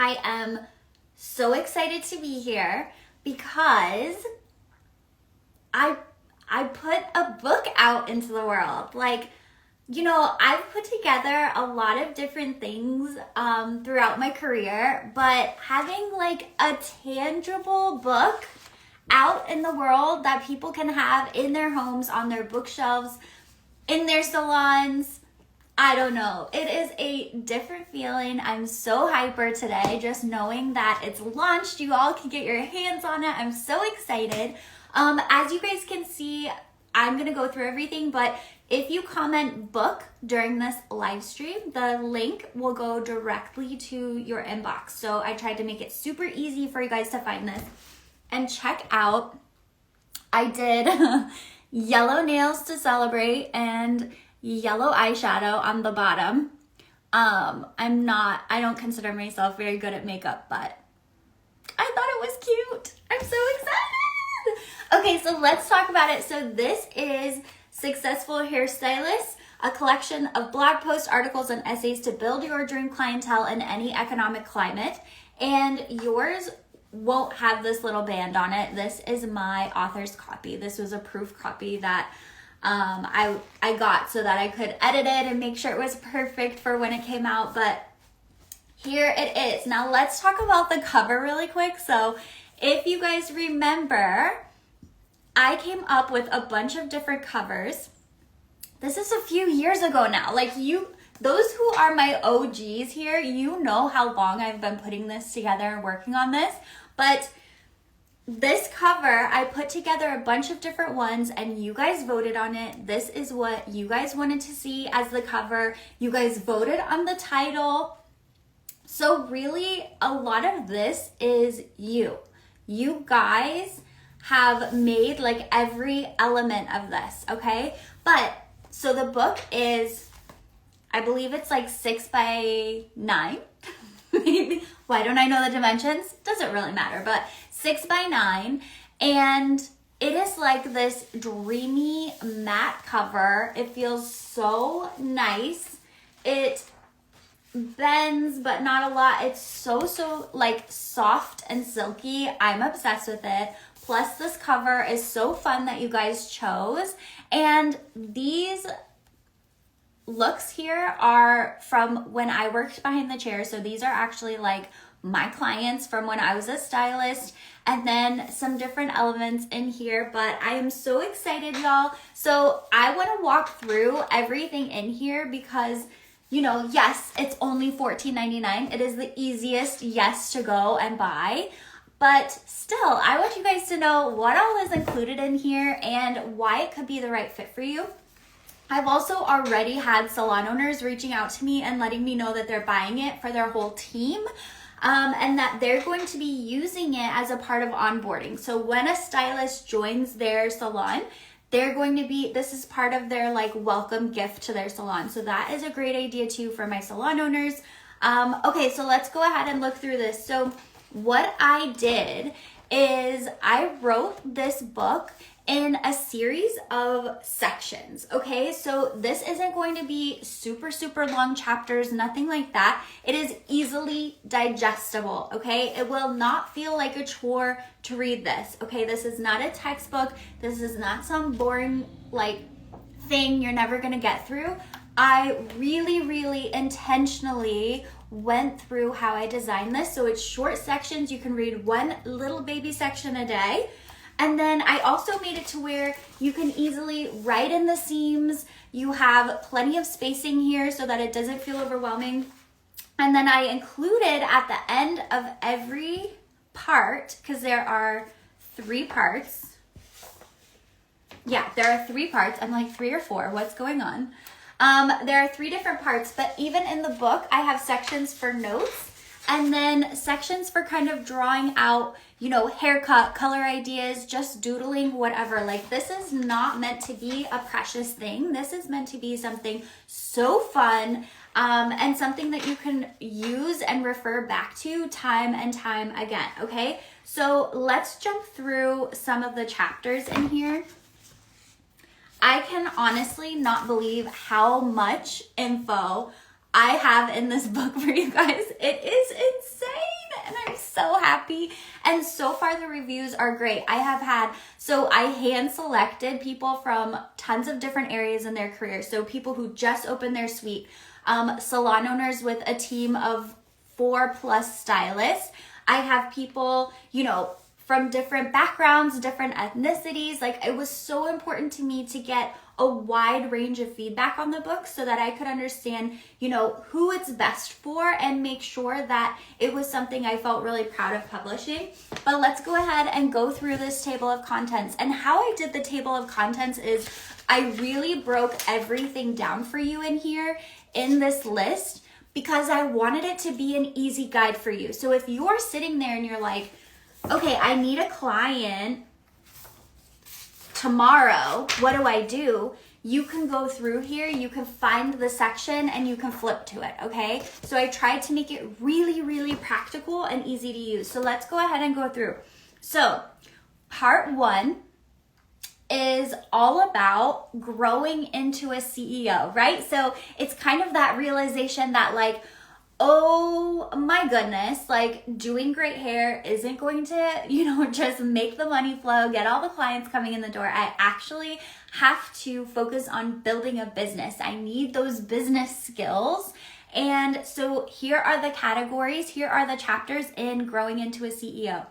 I am so excited to be here because I put a book out into the world. Like, you know, I've put together a lot of different things throughout my career, but having like a tangible book out in the world that people can have in their homes, on their bookshelves, in their salons, I don't know. It is a different feeling. I'm so hyper today just knowing that it's launched. You all can get your hands on it. I'm so excited. As you guys can see, I'm going to go through everything, but if you comment book during this live stream, the link will go directly to your inbox. So I tried to make it super easy for you guys to find this. And check out, I did yellow nails to celebrate and yellow eyeshadow on the bottom. I don't consider myself very good at makeup, but I thought it was cute. I'm so excited. Okay, so let's talk about it. So this is Successful Hairstylists, a collection of blog posts, articles, and essays to build your dream clientele in any economic climate. And yours won't have this little band on it. This is my author's copy. This was a proof copy that I got so that I could edit it and make sure it was perfect for when it came out, but here it is. Now let's talk about the cover really quick. So if you guys remember, I came up with a bunch of different covers. This is a few years ago now. Like those who are my OGs here, you know how long I've been putting this together and working on this, but this cover, I put together a bunch of different ones and you guys voted on it. This is what you guys wanted to see as the cover. You guys voted on the title. So really, a lot of this is you. You guys have made like every element of this, okay? But, so the book is, I believe it's like 6 by 9. Maybe. Why don't I know the dimensions? Doesn't really matter, but 6 by 9, and it is like this dreamy matte cover. It feels so nice. It bends, but not a lot. It's so like soft and silky. I'm obsessed with it. Plus this cover is so fun that you guys chose, and these looks here are from when I worked behind the chair. So these are actually like my clients from when I was a stylist, and then some different elements in here, but I am so excited, y'all. So I want to walk through everything in here because, you know, yes, it's only $14.99. It is the easiest yes to go and buy, but still, I want you guys to know what all is included in here and why it could be the right fit for you. I've also already had salon owners reaching out to me and letting me know that they're buying it for their whole team. And that they're going to be using it as a part of onboarding. So when a stylist joins their salon, they're going to be, this is part of their like welcome gift to their salon. So that is a great idea too for my salon owners. Okay, so let's go ahead and look through this. So what I did is I wrote this book in a series of sections, okay? So this isn't going to be super long chapters, nothing like that. It is easily digestible, okay? It will not feel like a chore to read this, okay? This is not a textbook. This is not some boring like thing you're never gonna get through. I really intentionally went through how I designed this. So it's short sections. You can read one little baby section a day. And then I also made it to where you can easily write in the seams. You have plenty of spacing here so that it doesn't feel overwhelming. And then I included at the end of every part, because there are 3 parts. Yeah, there are 3 parts. I'm like 3 or 4. What's going on? There are 3 different parts, but even in the book, I have sections for notes and then sections for kind of drawing out, you know, haircut, color ideas, just doodling, whatever. Like this is not meant to be a precious thing. This is meant to be something so fun and something that you can use and refer back to time and time again, okay? So let's jump through some of the chapters in here. I can honestly not believe how much info I have in this book for you guys. It is insane. so happy. And so far the reviews are great. I hand selected people from tons of different areas in their career. So people who just opened their suite, salon owners with a team of 4+ stylists. I have people, from different backgrounds, different ethnicities. Like, it was so important to me to get a wide range of feedback on the book so that I could understand, who it's best for and make sure that it was something I felt really proud of publishing. But let's go ahead and go through this table of contents. And how I did the table of contents is I really broke everything down for you in here in this list because I wanted it to be an easy guide for you. So if you're sitting there and you're like, okay, I need a client tomorrow, what do I do? You can go through here, you can find the section and you can flip to it, okay? So I tried to make it really, really practical and easy to use. So let's go ahead and go through. So part 1 is all about growing into a CEO, right? So it's kind of that realization that like, oh my goodness, like doing great hair isn't going to, just make the money flow, get all the clients coming in the door. I actually have to focus on building a business. I need those business skills. And so here are the categories, here are the chapters in growing into a CEO.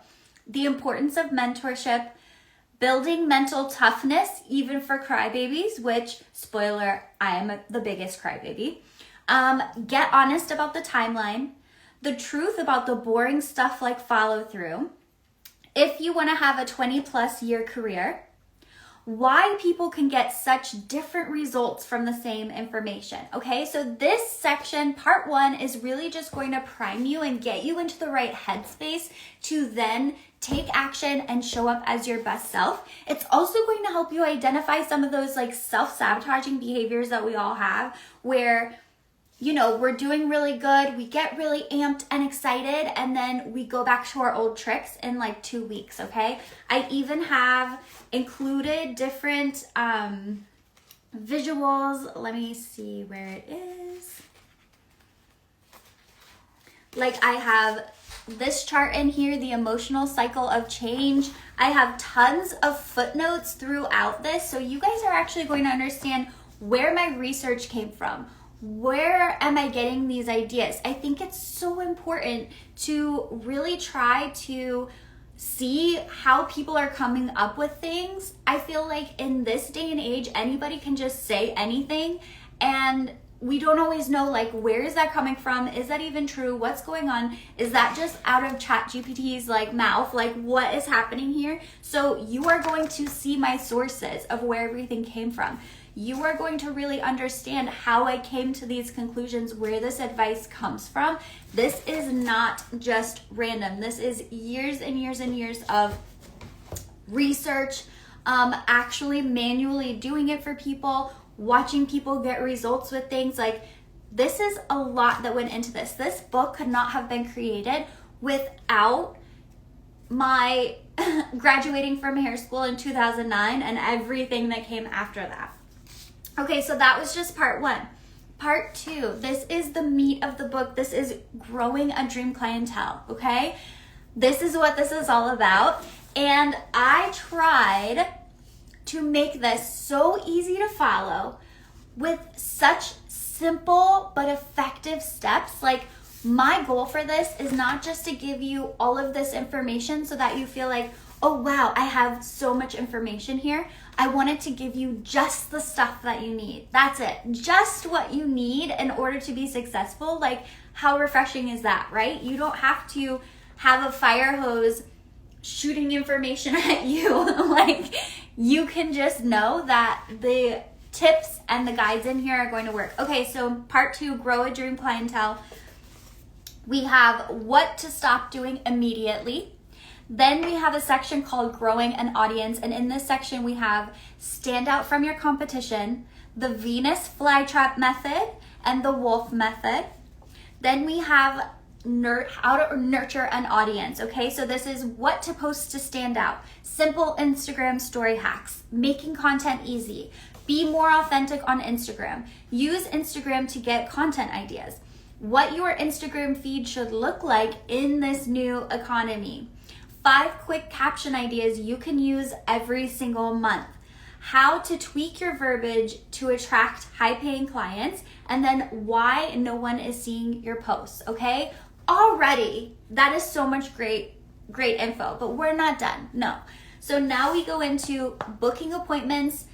The importance of mentorship, building mental toughness, even for crybabies, which, spoiler, I am the biggest crybaby. Get honest about the timeline, the truth about the boring stuff like follow through, if you want to have a 20+ year career, why people can get such different results from the same information. Okay, so this section, part 1, is really just going to prime you and get you into the right headspace to then take action and show up as your best self. It's also going to help you identify some of those like self-sabotaging behaviors that we all have where we're doing really good, we get really amped and excited, and then we go back to our old tricks in like 2 weeks, okay? I even have included different visuals. Let me see where it is. Like I have this chart in here, the emotional cycle of change. I have tons of footnotes throughout this, so you guys are actually going to understand where my research came from. Where am I getting these ideas? I think it's so important to really try to see how people are coming up with things. I feel like in this day and age, anybody can just say anything and we don't always know like, where is that coming from? Is that even true? What's going on? Is that just out of ChatGPT's like mouth? Like, what is happening here? So you are going to see my sources of where everything came from. You are going to really understand how I came to these conclusions, where this advice comes from. This is not just random. This is years and years and years of research, actually manually doing it for people, watching people get results with things. Like, this is a lot that went into this. This book could not have been created without my graduating from hair school in 2009 and everything that came after that. Okay, so that was just part 1. Part 2, this is the meat of the book. This is growing a dream clientele, okay? This is what this is all about. And I tried to make this so easy to follow with such simple but effective steps. Like, my goal for this is not just to give you all of this information so that you feel like, oh wow, I have so much information here. I wanted to give you just the stuff that you need. That's it. Just what you need in order to be successful. Like, how refreshing is that, right? You don't have to have a fire hose shooting information at you. Like, you can just know that the tips and the guides in here are going to work. Okay, so part 2, grow a dream clientele. We have what to stop doing immediately. Then we have a section called growing an audience. And in this section, we have stand out from your competition, the Venus flytrap method, and the wolf method. Then we have how to nurture an audience. Okay, so this is what to post to stand out. Simple Instagram story hacks, making content easy, be more authentic on Instagram, use Instagram to get content ideas, what your Instagram feed should look like in this new economy, 5 quick caption ideas you can use every single month, how to tweak your verbiage to attract high-paying clients, and then why no one is seeing your posts, okay? Already, that is so much great info, but we're not done, no. So now we go into booking appointments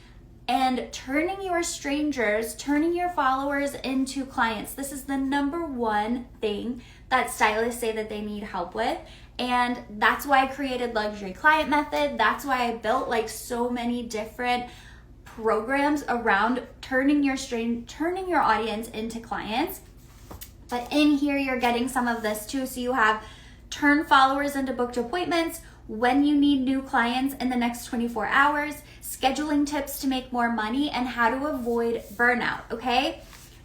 and turning your strangers, turning your followers into clients. This is the number one thing that stylists say that they need help with. And that's why I created Luxury Client Method. That's why I built like so many different programs around turning your audience into clients. But in here, you're getting some of this too. So you have turn followers into booked appointments, when you need new clients in the next 24 hours, scheduling tips to make more money, and how to avoid burnout, okay?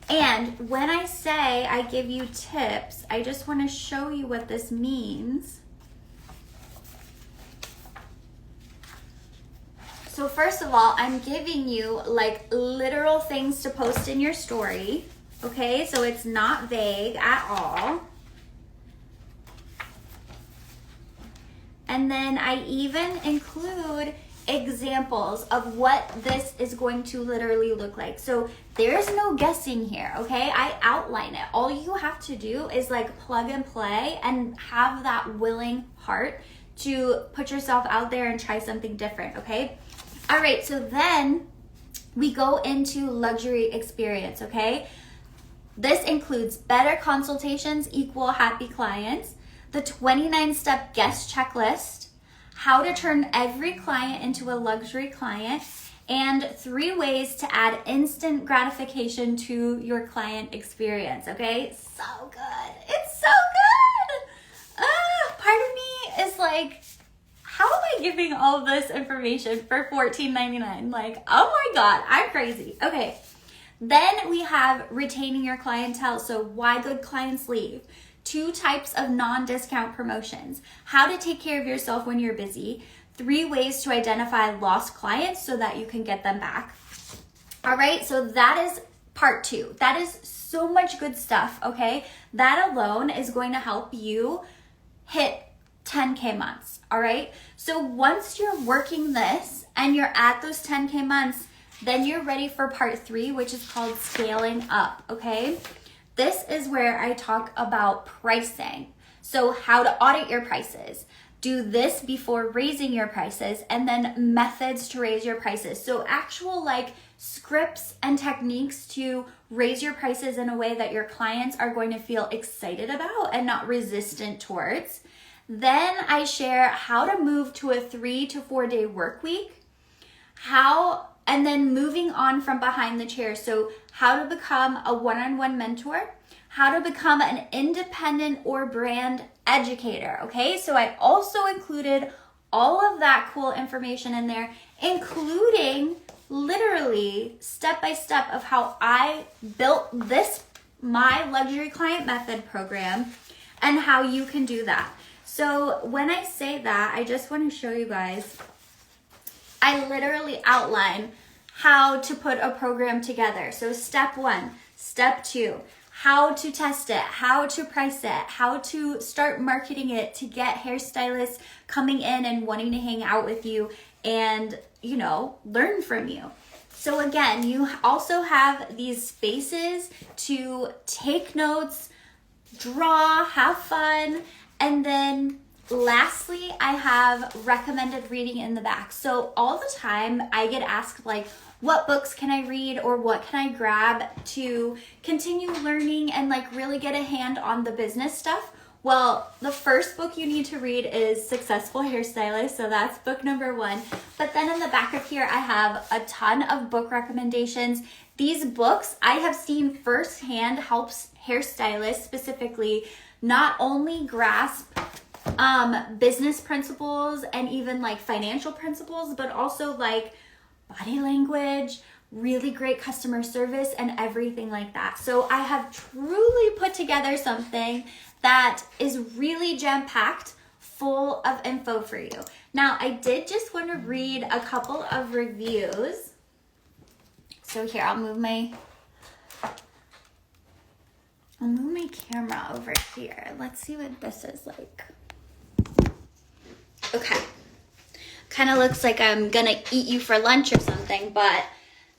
And when I say I give you tips, I just want to show you what this means. So first of all, I'm giving you like literal things to post in your story, okay? So it's not vague at all. And then I even include examples of what this is going to literally look like. So there's no guessing here, okay? I outline it. All you have to do is like plug and play and have that willing heart to put yourself out there and try something different, okay? All right, so then we go into luxury experience, okay? This includes better consultations equal happy clients, the 29-step guest checklist, how to turn every client into a luxury client, and 3 ways to add instant gratification to your client experience, okay? So good. It's so good. Part of me is like, how am I giving all this information for $14.99? Like, oh my God, I'm crazy. Okay. Then we have retaining your clientele. So why good clients leave. 2 types of non-discount promotions, how to take care of yourself when you're busy, 3 ways to identify lost clients so that you can get them back. All right, so that is part 2. That is so much good stuff, okay? That alone is going to help you hit 10K months, all right? So once you're working this and you're at those 10K months, then you're ready for part 3, which is called scaling up, okay? This is where I talk about pricing. So how to audit your prices, do this before raising your prices, and then methods to raise your prices. So actual like scripts and techniques to raise your prices in a way that your clients are going to feel excited about and not resistant towards. Then I share how to move to a 3 to 4 day work week, and then moving on from behind the chair. So how to become a one-on-one mentor, how to become an independent or brand educator, okay? So I also included all of that cool information in there, including literally step-by-step of how I built my Luxury Client Method program and how you can do that. So when I say that, I just want to show you guys, I literally outline how to put a program together. So step 1, step 2, how to test it, how to price it, how to start marketing it to get hairstylists coming in and wanting to hang out with you and, you know, learn from you. So again, you also have these spaces to take notes, draw, have fun, and then lastly, I have recommended reading in the back. So all the time I get asked like, what books can I read or what can I grab to continue learning and like really get a hand on the business stuff? Well, the first book you need to read is Successful Hairstylist. So that's book number 1. But then in the back of here, I have a ton of book recommendations. These books I have seen firsthand helps hairstylists specifically not only grasp business principles and even like financial principles, but also like body language, really great customer service, and everything like that. So I have truly put together something that is really jam-packed, full of info for you. Now, I did just want to read a couple of reviews. So here, I'll move my I'll move my camera over here. Let's see what this is like. Okay. Kind of looks like I'm gonna eat you for lunch or something, but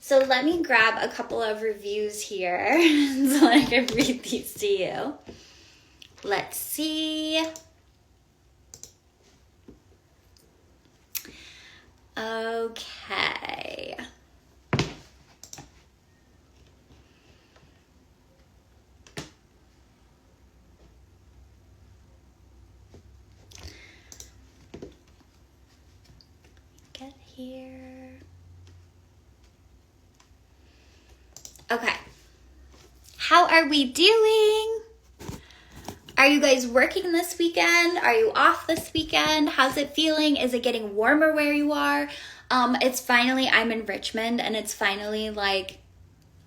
so let me grab a couple of reviews here so I can read these to you. Let's see. Okay. Get here. Okay. How are we doing? Are you guys working this weekend? Are you off this weekend? How's it feeling? Is it getting warmer where you are? It's finally, I'm in Richmond, and it's finally like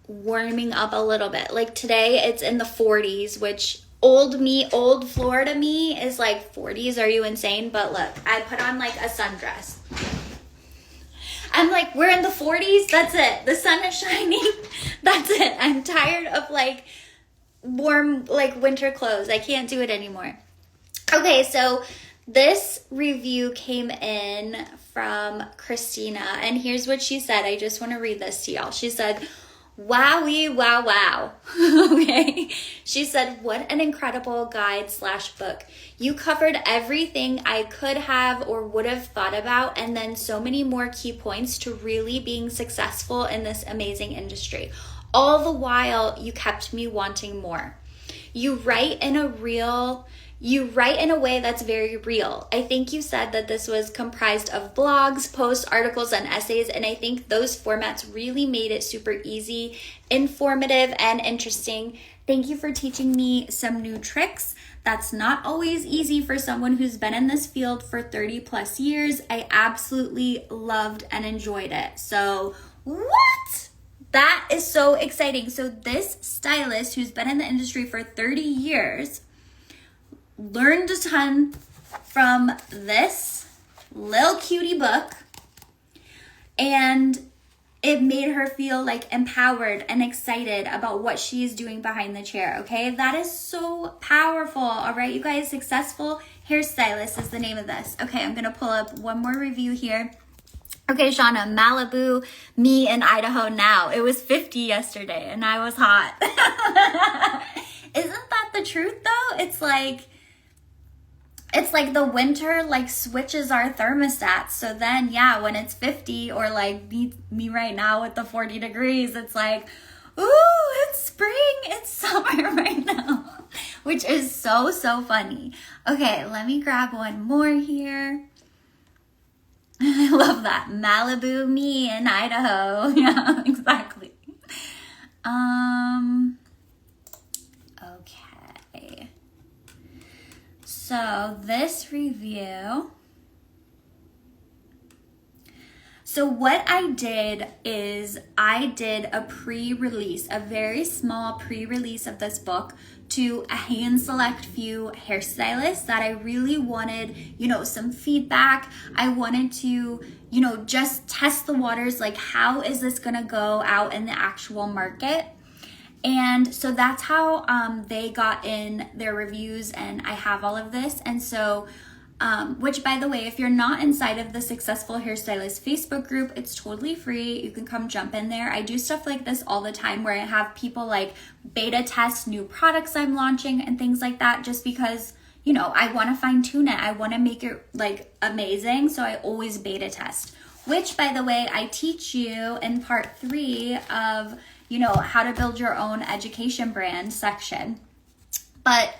warming up a little bit. Like today it's in the 40s, which old Florida me is like 40s. Are you insane? But look, I put on like a sundress. I'm like, we're in the 40s. That's it. The sun is shining. That's it. I'm tired of like warm, like winter clothes. I can't do it anymore. Okay, so this review came in from Christina, and here's what she said. I just want to read this to y'all. She said, "Wowie, wow, wow." Okay. She said, "What an incredible guide / book. You covered everything I could have or would have thought about, and then so many more key points to really being successful in this amazing industry. All the while, you kept me wanting more. You write in a way that's very real. I think you said that this was comprised of blogs, posts, articles, and essays, and I think those formats really made it super easy, informative, and interesting. Thank you for teaching me some new tricks. That's not always easy for someone who's been in this field for 30 plus years. I absolutely loved and enjoyed it." So, what? That is so exciting. So this stylist who's been in the industry for 30 years learned a ton from this little cutie book, and it made her feel like empowered and excited about what she is doing behind the chair. Okay, that is so powerful. All right, you guys, Successful Hairstylist is the name of this. Okay, I'm gonna pull up one more review here. Okay, Shauna, Malibu, me in Idaho now. It was 50 yesterday and I was hot. Isn't that the truth though? It's like the winter like switches our thermostats. So then, yeah, when it's 50 or like me right now with the 40 degrees, it's like, ooh, it's spring, it's summer right now, which is so funny. Okay, let me grab one more here. I love that. Malibu, me in Idaho. Yeah, exactly. Okay. So this review. So what I did is I did a pre-release, a very small pre-release of this book to a hand select few hairstylists that I really wanted, some feedback. I wanted to, just test the waters, like how is this gonna go out in the actual market? And so that's how they got in their reviews, and I have all of this. And so which, by the way, if you're not inside of the Successful Hairstylist Facebook group, it's totally free. You can come jump in there. I do stuff like this all the time where I have people like beta test new products I'm launching and things like that, just because, I want to fine tune it. I want to make it like amazing. So I always beta test, which, by the way, I teach you in part 3 of, how to build your own education brand section. But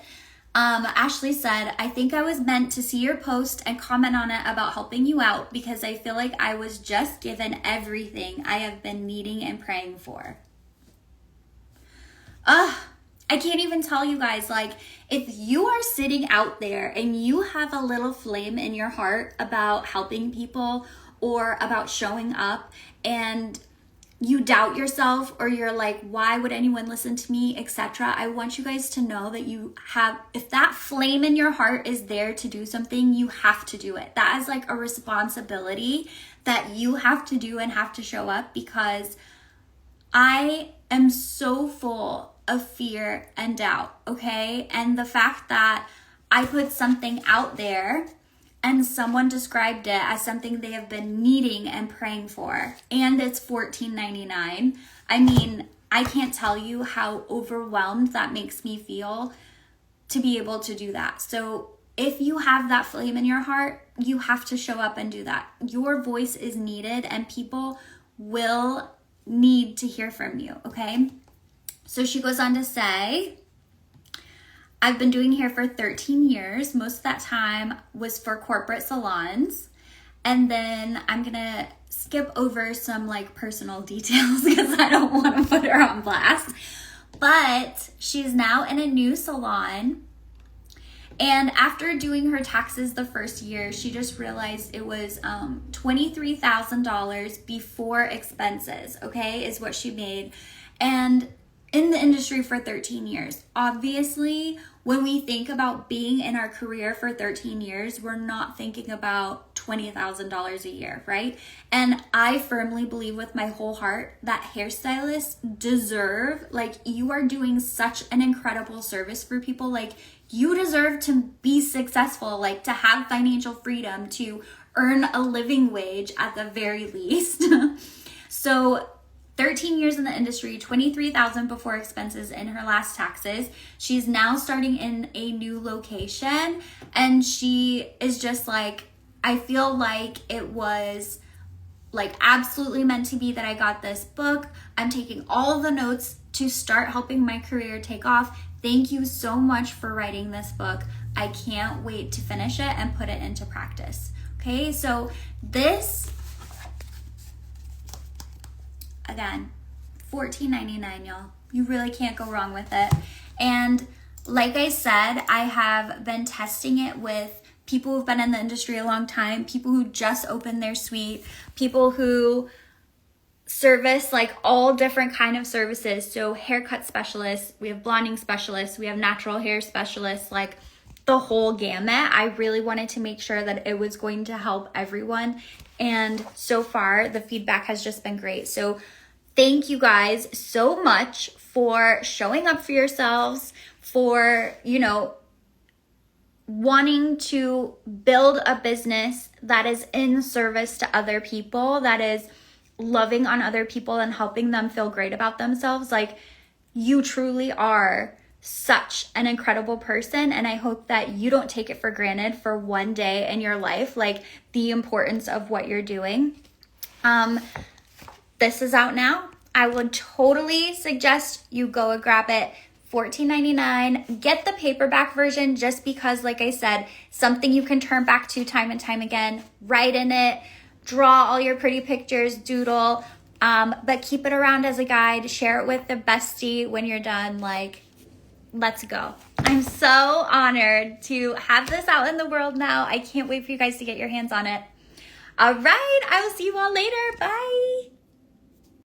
Ashley said, "I think I was meant to see your post and comment on it about helping you out because I feel like I was just given everything I have been needing and praying for." I can't even tell you guys, like, if you are sitting out there and you have a little flame in your heart about helping people or about showing up, and you doubt yourself, or you're like, why would anyone listen to me, etc. I want you guys to know that if that flame in your heart is there to do something, you have to do it. That is like a responsibility that you have to do and have to show up, because I am so full of fear and doubt, okay? And the fact that I put something out there and someone described it as something they have been needing and praying for, and it's $14.99. I mean, I can't tell you how overwhelmed that makes me feel to be able to do that. So if you have that flame in your heart, you have to show up and do that. Your voice is needed and people will need to hear from you, okay? So she goes on to say, I've been doing hair for 13 years. Most of that time was for corporate salons. And then I'm gonna skip over some like personal details because I don't want to put her on blast. But she's now in a new salon. And after doing her taxes the first year, she just realized it was $23,000 before expenses, okay, is what she made. And in the industry for 13 years. Obviously, when we think about being in our career for 13 years, we're not thinking about $20,000 a year, right? And I firmly believe with my whole heart that hairstylists deserve, like, you are doing such an incredible service for people. Like, you deserve to be successful, like to have financial freedom, to earn a living wage at the very least. So 13 years in the industry, $23,000 before expenses in her last taxes. She's now starting in a new location and she is just like, I feel like it was like absolutely meant to be that I got this book. I'm taking all the notes to start helping my career take off. Thank you so much for writing this book. I can't wait to finish it and put it into practice. Okay, so this, again, $14.99, y'all. You really can't go wrong with it. And like I said, I have been testing it with people who've been in the industry a long time, people who just opened their suite, people who service like all different kind of services. So haircut specialists, we have blonding specialists, we have natural hair specialists, like the whole gamut. I really wanted to make sure that it was going to help everyone. And so far the feedback has just been great. So thank you guys so much for showing up for yourselves, for, you know, wanting to build a business that is in service to other people, that is loving on other people and helping them feel great about themselves. Like, you truly are such an incredible person, and I hope that you don't take it for granted for one day in your life, like the importance of what you're doing. This is out now. I would totally suggest you go and grab it. $14.99. Get the paperback version just because, like I said, something you can turn back to time and time again. Write in it, draw all your pretty pictures, doodle, but keep it around as a guide. Share it with the bestie when you're done. Like, let's go. I'm so honored to have this out in the world now. I can't wait for you guys to get your hands on it. All right, I will see you all later. Bye.